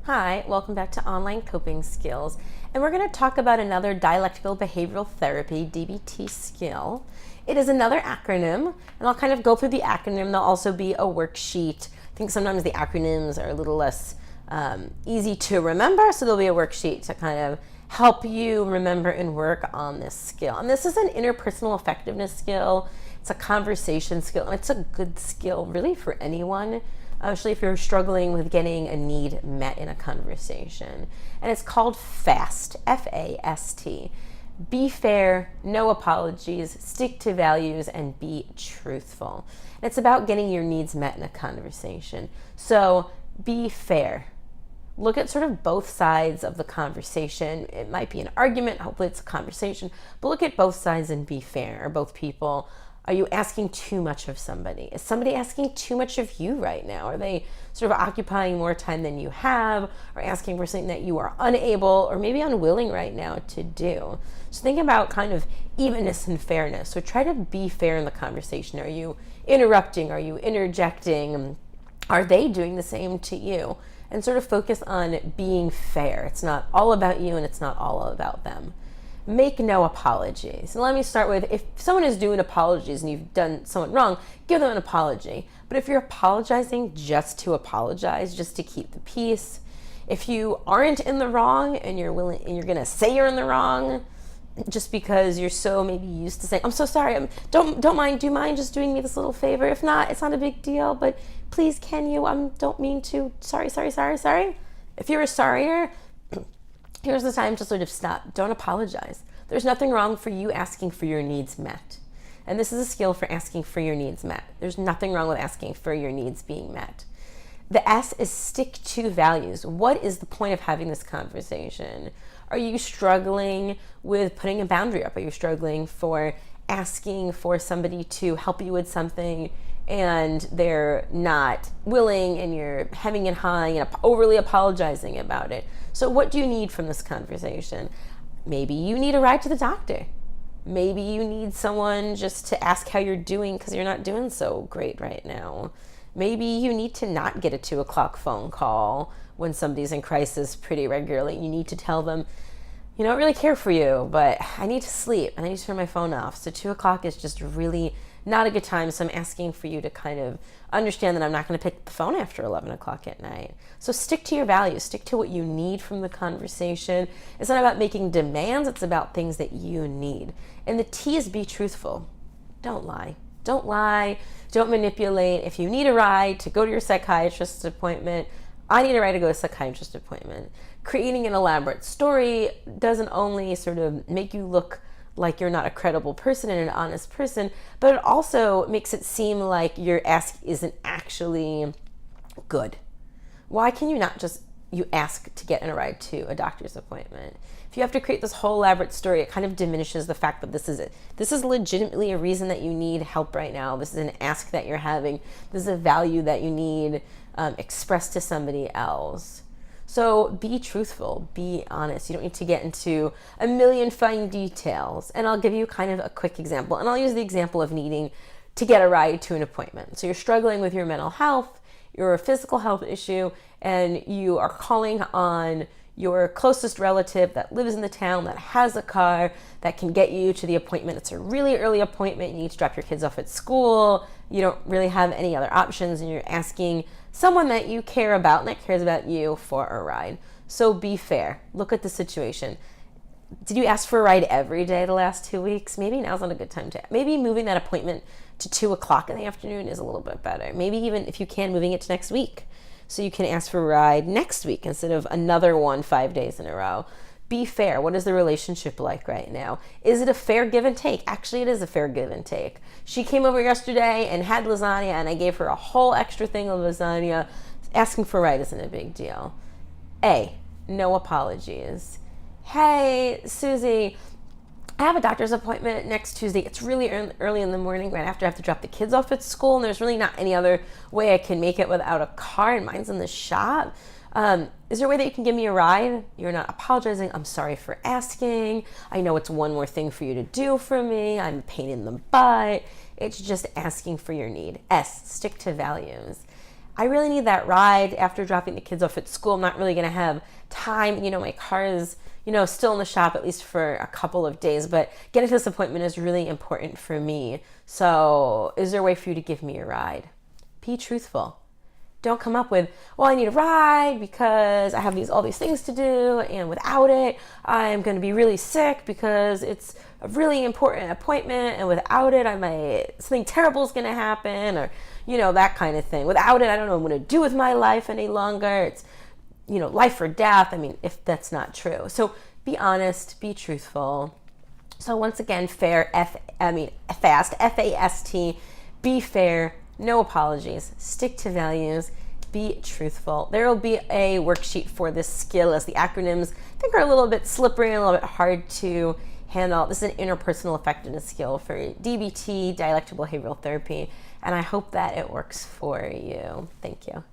Hi, welcome back to Online Coping Skills, and we're going to talk about another dialectical behavioral therapy, DBT skill. It is another acronym, and I'll kind of go through the acronym. There'll also be a worksheet. I think sometimes the acronyms are a little less easy to remember, so there'll be a worksheet to kind of help you remember and work on this skill. And this is an interpersonal effectiveness skill. It's a conversation skill, and it's a good skill really for anyone, especially if you're struggling with getting a need met in a conversation. And it's called FAST, F-A-S-T. Be fair, no apologies, stick to values, and be truthful. And it's about getting your needs met in a conversation. So be fair. Look at sort of both sides of the conversation. It might be an argument, hopefully it's a conversation, but look at both sides and be fair. Are both people, are you asking too much of somebody? Is somebody asking too much of you right now? Are they sort of occupying more time than you have, or asking for something that you are unable or maybe unwilling right now to do? So think about kind of evenness and fairness. So try to be fair in the conversation. Are you interrupting? Are you interjecting? Are they doing the same to you? And sort of focus on being fair. It's not all about you and it's not all about them. Make no apologies. And let me start with, if someone is doing apologies and you've done someone wrong, give them an apology. But if you're apologizing just to apologize, just to keep the peace, if you aren't in the wrong and you're willing and you're gonna say you're in the wrong just because you're so maybe used to saying, I'm so sorry, don't mind, do you mind just doing me this little favor? If not, it's not a big deal, but please can you, don't mean to, sorry. If you're a sorrier, here's the time to sort of stop. Don't apologize. There's nothing wrong for you asking for your needs met. And this is a skill for asking for your needs met. There's nothing wrong with asking for your needs being met. The S is stick to values. What is the point of having this conversation? Are you struggling with putting a boundary up? Are you struggling for asking for somebody to help you with something and they're not willing and you're hemming and hawing and overly apologizing about it? So what do you need from this conversation? Maybe you need a ride to the doctor. Maybe you need someone just to ask how you're doing because you're not doing so great right now. Maybe you need to not get a 2 o'clock phone call when somebody's in crisis pretty regularly. You need to tell them, I don't really care for you, but I need to sleep and I need to turn my phone off. So 2 o'clock is just really not a good time. So I'm asking for you to kind of understand that I'm not going to pick the phone after 11 o'clock at night. So stick to your values, stick to what you need from the conversation. It's not about making demands, it's about things that you need. And the T is be truthful. Don't lie. Don't lie, don't manipulate. If you need a ride to go to your psychiatrist's appointment, I need a ride to go to a psychiatrist appointment. Creating an elaborate story doesn't only sort of make you look like you're not a credible person and an honest person, but it also makes it seem like your ask isn't actually good. Why can you not just ask to get in a ride to a doctor's appointment? If you have to create this whole elaborate story, it kind of diminishes the fact that this is legitimately a reason that you need help right now. This is an ask that you're having. This is a value that you need expressed to somebody else. So be truthful, be honest. You don't need to get into a million fine details. And I'll give you kind of a quick example. And I'll use the example of needing to get a ride to an appointment. So you're struggling with your mental health, your physical health issue, and you are calling on your closest relative that lives in the town, that has a car, that can get you to the appointment. It's a really early appointment. You need to drop your kids off at school. You don't really have any other options, and you're asking someone that you care about and that cares about you for a ride. So be fair. Look at the situation. Did you ask for a ride every day the last 2 weeks? Maybe now's not a good time to. Maybe moving that appointment to 2 o'clock in the afternoon is a little bit better. Maybe even, if you can, moving it to next week, so you can ask for a ride next week instead of another one 5 days in a row. Be fair. What is the relationship like right now? Is it a fair give and take? Actually, it is a fair give and take. She came over yesterday and had lasagna, and I gave her a whole extra thing of lasagna. Asking for a ride isn't a big deal. A, no apologies. Hey, Susie, I have a doctor's appointment next Tuesday. It's really early in the morning, right after I have to drop the kids off at school, and there's really not any other way I can make it without a car, and mine's in the shop. Is there a way that you can give me a ride? You're not apologizing. I'm sorry for asking. I know it's one more thing for you to do for me. I'm a pain in the butt. It's just asking for your need. S, stick to values. I really need that ride after dropping the kids off at school. I'm not really going to have time. My car is, still in the shop at least for a couple of days, but getting to this appointment is really important for me. So is there a way for you to give me a ride? Be truthful. Don't come up with, well, I need a ride because I have all these things to do, and without it, I'm going to be really sick because it's a really important appointment, and without it, something terrible is going to happen, or, that kind of thing. Without it, I don't know what I'm going to do with my life any longer. It's, life or death. If that's not true. So be honest, be truthful. So once again, fast, F-A-S-T, be fair. No apologies. Stick to values. Be truthful. There will be a worksheet for this skill, as the acronyms I think are a little bit slippery and a little bit hard to handle. This is an interpersonal effectiveness skill for DBT, dialectical behavioral therapy, and I hope that it works for you. Thank you.